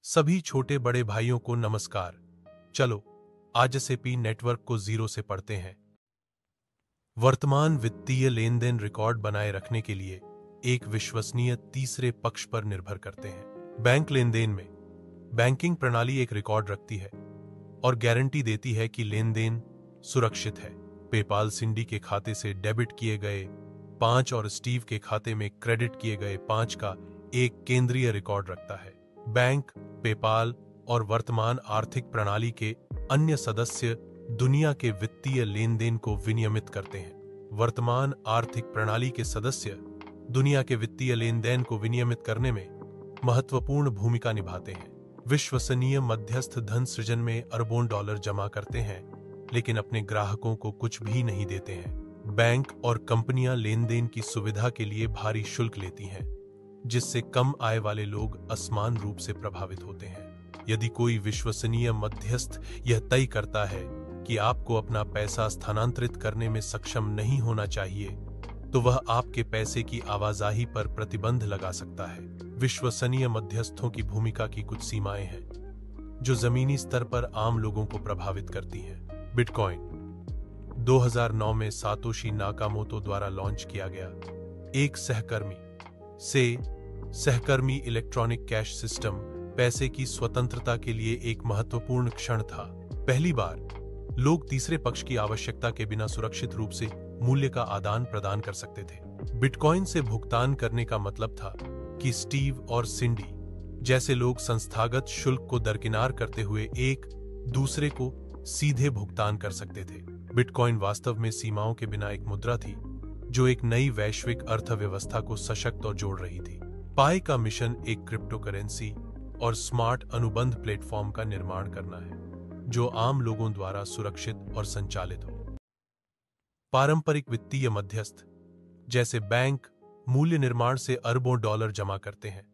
सभी छोटे बड़े भाइयों को नमस्कार। चलो आज एसएपी नेटवर्क को जीरो से पढ़ते हैं। वर्तमान वित्तीय लेन देन रिकॉर्ड बनाए रखने के लिए एक विश्वसनीय तीसरे पक्ष पर निर्भर करते हैं। बैंक लेन देन में बैंकिंग प्रणाली एक रिकॉर्ड रखती है और गारंटी देती है कि लेन देन सुरक्षित है। पेपाल सिंडी के खाते से डेबिट किए गए 5 और स्टीव के खाते में क्रेडिट किए गए 5 का एक केंद्रीय रिकॉर्ड रखता है। बैंक, पेपाल और वर्तमान आर्थिक प्रणाली के अन्य सदस्य दुनिया के वित्तीय लेन देन को विनियमित करते हैं। वर्तमान आर्थिक प्रणाली के सदस्य दुनिया के वित्तीय लेन देन को विनियमित करने में महत्वपूर्ण भूमिका निभाते हैं। विश्वसनीय मध्यस्थ धन सृजन में अरबों डॉलर जमा करते हैं, लेकिन अपने ग्राहकों को कुछ भी नहीं देते हैं। बैंक और कंपनियां लेन देन की सुविधा के लिए भारी शुल्क लेती हैं, जिससे कम आय वाले लोग असमान रूप से प्रभावित होते हैं। यदि कोई विश्वसनीय मध्यस्थ यह तय करता है कि आपको अपना पैसा स्थानांतरित करने में सक्षम नहीं होना चाहिए, तो वह आपके पैसे की आवाजाही पर प्रतिबंध लगा सकता है। विश्वसनीय मध्यस्थों की भूमिका की कुछ सीमाएं हैं जो जमीनी स्तर पर आम लोगों को प्रभावित करती हैं। बिटकॉइन 2009 में सातोशी नाकामोतो द्वारा लॉन्च किया गया एक सहकर्मी इलेक्ट्रॉनिक कैश सिस्टम पैसे की स्वतंत्रता के लिए एक महत्वपूर्ण क्षण था। पहली बार लोग तीसरे पक्ष की आवश्यकता के बिना सुरक्षित रूप से मूल्य का आदान प्रदान कर सकते थे। बिटकॉइन से भुगतान करने का मतलब था कि स्टीव और सिंडी जैसे लोग संस्थागत शुल्क को दरकिनार करते हुए एक दूसरे को सीधे भुगतान कर सकते थे। बिटकॉइन वास्तव में सीमाओं के बिना एक मुद्रा थी जो एक नई वैश्विक अर्थव्यवस्था को सशक्त और जोड़ रही थी। पाई का मिशन एक क्रिप्टो करेंसी और स्मार्ट अनुबंध प्लेटफॉर्म का निर्माण करना है जो आम लोगों द्वारा सुरक्षित और संचालित हो। पारंपरिक वित्तीय मध्यस्थ जैसे बैंक मूल्य निर्माण से अरबों डॉलर जमा करते हैं,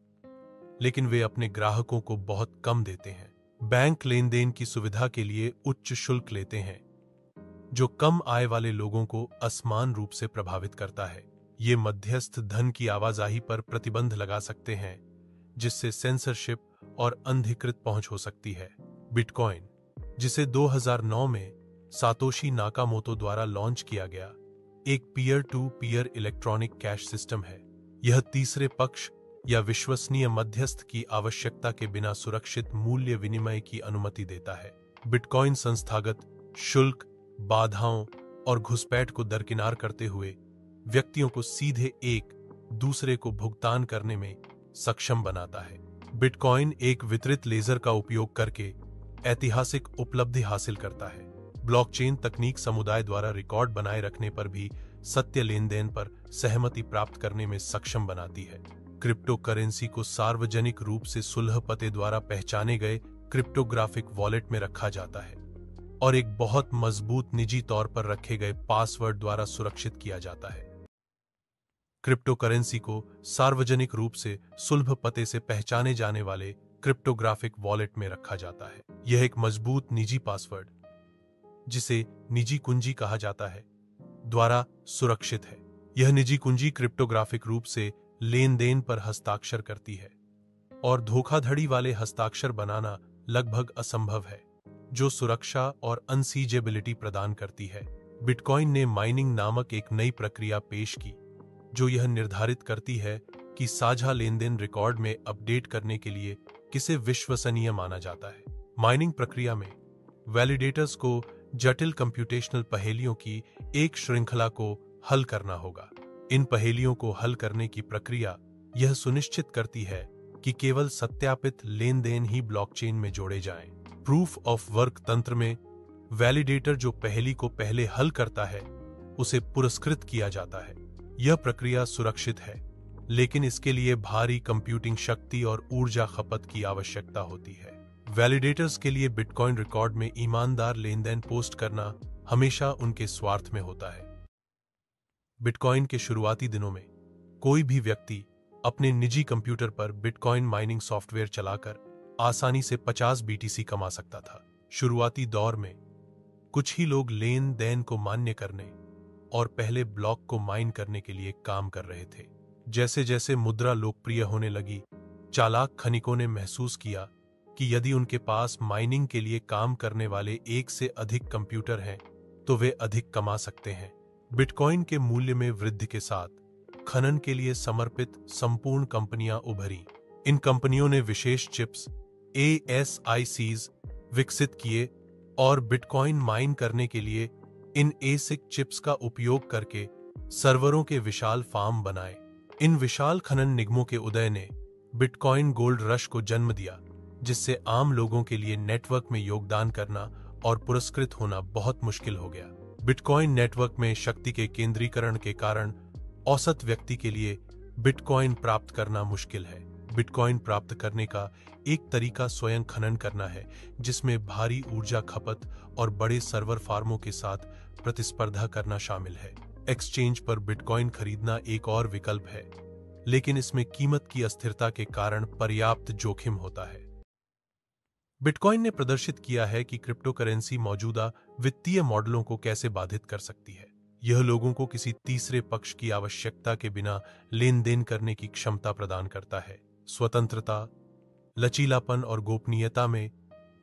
लेकिन वे अपने ग्राहकों को बहुत कम देते हैं। बैंक लेन देन की सुविधा के लिए उच्च शुल्क लेते हैं, जो कम आय वाले लोगों को असमान रूप से प्रभावित करता है। ये मध्यस्थ धन की आवाजाही पर प्रतिबंध लगा सकते हैं, जिससे सेंसरशिप और अनधिकृत पहुंच हो सकती है। बिटकॉइन, जिसे 2009 में सातोशी नाकामोतो द्वारा लॉन्च किया गया, एक peer to peer electronic cash system है। यह तीसरे पक्ष या विश्वसनीय मध्यस्थ की आवश्यकता के बिना सुरक्षित मूल्य विनिमय की अनुमति देता है। बिटकॉइन संस्थागत शुल्क, बाधाओं और घुसपैठ को दरकिनार करते हुए व्यक्तियों को सीधे एक दूसरे को भुगतान करने में सक्षम बनाता है। बिटकॉइन एक वितरित लेजर का उपयोग करके ऐतिहासिक उपलब्धि हासिल करता है। ब्लॉकचेन तकनीक समुदाय द्वारा रिकॉर्ड बनाए रखने पर भी सत्य लेन देन पर सहमति प्राप्त करने में सक्षम बनाती है। क्रिप्टो करेंसी को सार्वजनिक रूप से सुलह पते द्वारा पहचाने गए क्रिप्टोग्राफिक वॉलेट में रखा जाता है और एक बहुत मजबूत निजी तौर पर रखे गए पासवर्ड द्वारा सुरक्षित किया जाता है। क्रिप्टो करेंसी को सार्वजनिक रूप से सुलभ पते से पहचाने जाने वाले क्रिप्टोग्राफिक वॉलेट में रखा जाता है। यह एक मजबूत निजी पासवर्ड, जिसे निजी कुंजी कहा जाता है, द्वारा सुरक्षित है। यह निजी कुंजी क्रिप्टोग्राफिक रूप से लेन देन पर हस्ताक्षर करती है और धोखाधड़ी वाले हस्ताक्षर बनाना लगभग असंभव है, जो सुरक्षा और अनसीजेबिलिटी प्रदान करती है। बिटकॉइन ने माइनिंग नामक एक नई प्रक्रिया पेश की, जो यह निर्धारित करती है कि साझा लेनदेन रिकॉर्ड में अपडेट करने के लिए किसे विश्वसनीय माना जाता है। माइनिंग प्रक्रिया में वैलिडेटर्स को जटिल कंप्यूटेशनल पहेलियों की एक श्रृंखला को हल करना होगा। इन पहेलियों को हल करने की प्रक्रिया यह सुनिश्चित करती है कि केवल सत्यापित लेन देन ही ब्लॉकचेन में जोड़े जाएं। प्रूफ ऑफ वर्क तंत्र में वैलिडेटर जो पहेली को पहले हल करता है, उसे पुरस्कृत किया जाता है। यह प्रक्रिया सुरक्षित है, लेकिन इसके लिए भारी कंप्यूटिंग शक्ति और ऊर्जा खपत की आवश्यकता होती है। वैलिडेटर्स के लिए बिटकॉइन रिकॉर्ड में ईमानदार लेनदेन पोस्ट करना हमेशा उनके स्वार्थ में होता है। बिटकॉइन के शुरुआती दिनों में कोई भी व्यक्ति अपने निजी कंप्यूटर पर बिटकॉइन माइनिंग सॉफ्टवेयर चलाकर आसानी से 50 BTC कमा सकता था। शुरुआती दौर में कुछ ही लोग लेन देन को मान्य करने और पहले ब्लॉक को माइन करने के लिए काम कर रहे थे। जैसे जैसे मुद्रा लोकप्रिय होने लगी, चालाक खनिकों ने महसूस किया कि यदि उनके पास माइनिंग के लिए काम करने वाले एक से अधिक कंप्यूटर हैं तो वे अधिक कमा सकते हैं। बिटकॉइन के मूल्य में वृद्धि के साथ खनन के लिए समर्पित संपूर्ण कंपनियां उभरी। इन कंपनियों ने विशेष चिप्स ASICs विकसित किए और बिटकॉइन माइन करने के लिए इन ASIC चिप्स का उपयोग करके सर्वरों के विशाल फार्म बनाए। इन विशाल खनन निगमों के उदय ने बिटकॉइन गोल्ड रश को जन्म दिया, जिससे आम लोगों के लिए नेटवर्क में योगदान करना और पुरस्कृत होना बहुत मुश्किल हो गया। बिटकॉइन नेटवर्क में शक्ति के केंद्रीकरण के कारण औसत व्यक्ति के लिए बिटकॉइन प्राप्त करना मुश्किल है। बिटकॉइन प्राप्त करने का एक तरीका स्वयं खनन करना है, जिसमें भारी ऊर्जा खपत और बड़े सर्वर फार्मों के साथ प्रतिस्पर्धा करना शामिल है। एक्सचेंज पर बिटकॉइन खरीदना एक और विकल्प है, लेकिन इसमें कीमत की अस्थिरता के कारण पर्याप्त जोखिम होता है। बिटकॉइन ने प्रदर्शित किया है कि क्रिप्टो करेंसी मौजूदा वित्तीय मॉडलों को कैसे बाधित कर सकती है। यह लोगों को किसी तीसरे पक्ष की आवश्यकता के बिना लेन देन करने की क्षमता प्रदान करता है। स्वतंत्रता, लचीलापन और गोपनीयता में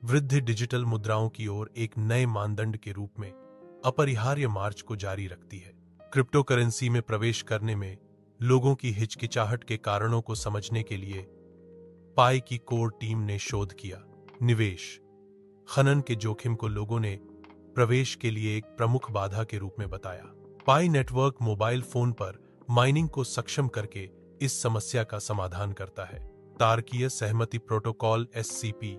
वृद्धि डिजिटल मुद्राओं की ओर एक नए मानदंड के रूप में अपरिहार्य मार्च को जारी रखती है। क्रिप्टो करेंसी में प्रवेश करने में लोगों की हिचकिचाहट के कारणों को समझने के लिए पाई की कोर टीम ने शोध किया। निवेश खनन के जोखिम को लोगों ने प्रवेश के लिए एक प्रमुख बाधा के रूप में बताया। पाई नेटवर्क मोबाइल फोन पर माइनिंग को सक्षम करके इस समस्या का समाधान करता है। तार्किक सहमति प्रोटोकॉल SCP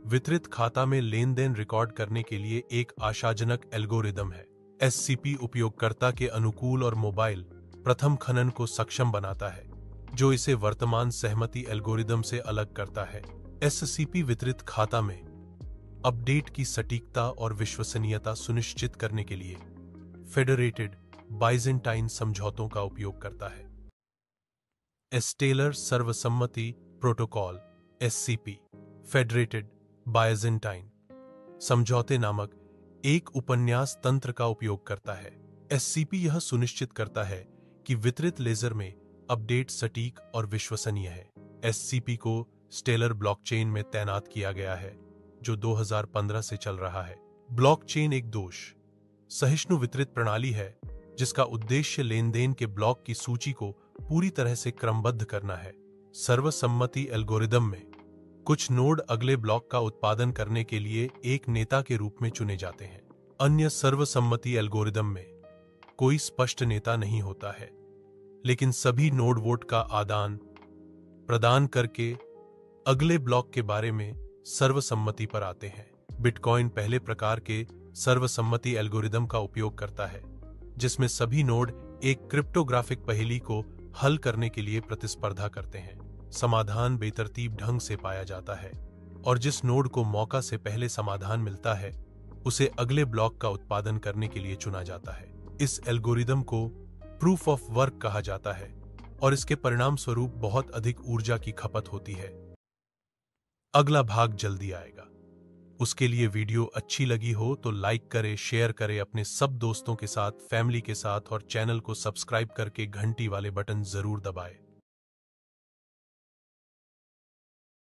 वितरित खाता में लेन देन रिकॉर्ड करने के लिए एक आशाजनक एल्गोरिदम है। SCP उपयोगकर्ता के अनुकूल और मोबाइल प्रथम खनन को सक्षम बनाता है, जो इसे वर्तमान सहमति एल्गोरिदम से अलग करता है। SCP वितरित खाता में अपडेट की सटीकता और विश्वसनीयता सुनिश्चित करने के लिए फेडरेटेड बाइजेंटाइन समझौतों का उपयोग करता है। स्टेलर सर्वसम्मति प्रोटोकॉल SCP फेडरेटेड बाइजेंटाइन समझौते नामक एक उपन्यास तंत्र का उपयोग करता है। SCP यह सुनिश्चित करता है कि वितरित लेजर में अपडेट सटीक और विश्वसनीय है। SCP को स्टेलर ब्लॉकचेन में तैनात किया गया है, जो 2015 से चल रहा है। ब्लॉकचेन एक दोष सहिष्णु वितरित प्रणाली है, जिसका उद्देश्य लेन देन के ब्लॉक की सूची को पूरी तरह से क्रमबद्ध करना है। सर्वसम्मति एल्गोरिदम में कुछ नोड अगले ब्लॉक का उत्पादन करने के लिए एक नेता के रूप में चुने जाते हैं। अन्य सर्वसम्मति एल्गोरिदम में कोई स्पष्ट नेता नहीं होता है, लेकिन सभी नोड वोट का आदान प्रदान करके अगले ब्लॉक के बारे में सर्वसम्मति पर आते हैं। बिटकॉइन पहले प्रकार के सर्वसम्मति एल्गोरिदम का उपयोग करता है, जिसमें सभी नोड एक क्रिप्टोग्राफिक पहेली को हल करने के लिए प्रतिस्पर्धा करते हैं। समाधान बेतरतीब ढंग से पाया जाता है और जिस नोड को मौका से पहले समाधान मिलता है, उसे अगले ब्लॉक का उत्पादन करने के लिए चुना जाता है। इस एल्गोरिदम को प्रूफ ऑफ वर्क कहा जाता है और इसके परिणाम स्वरूप बहुत अधिक ऊर्जा की खपत होती है। अगला भाग जल्दी आएगा। उसके लिए वीडियो अच्छी लगी हो तो लाइक करें, शेयर करें अपने सब दोस्तों के साथ, फैमिली के साथ और चैनल को सब्सक्राइब करके घंटी वाले बटन जरूर दबाएं।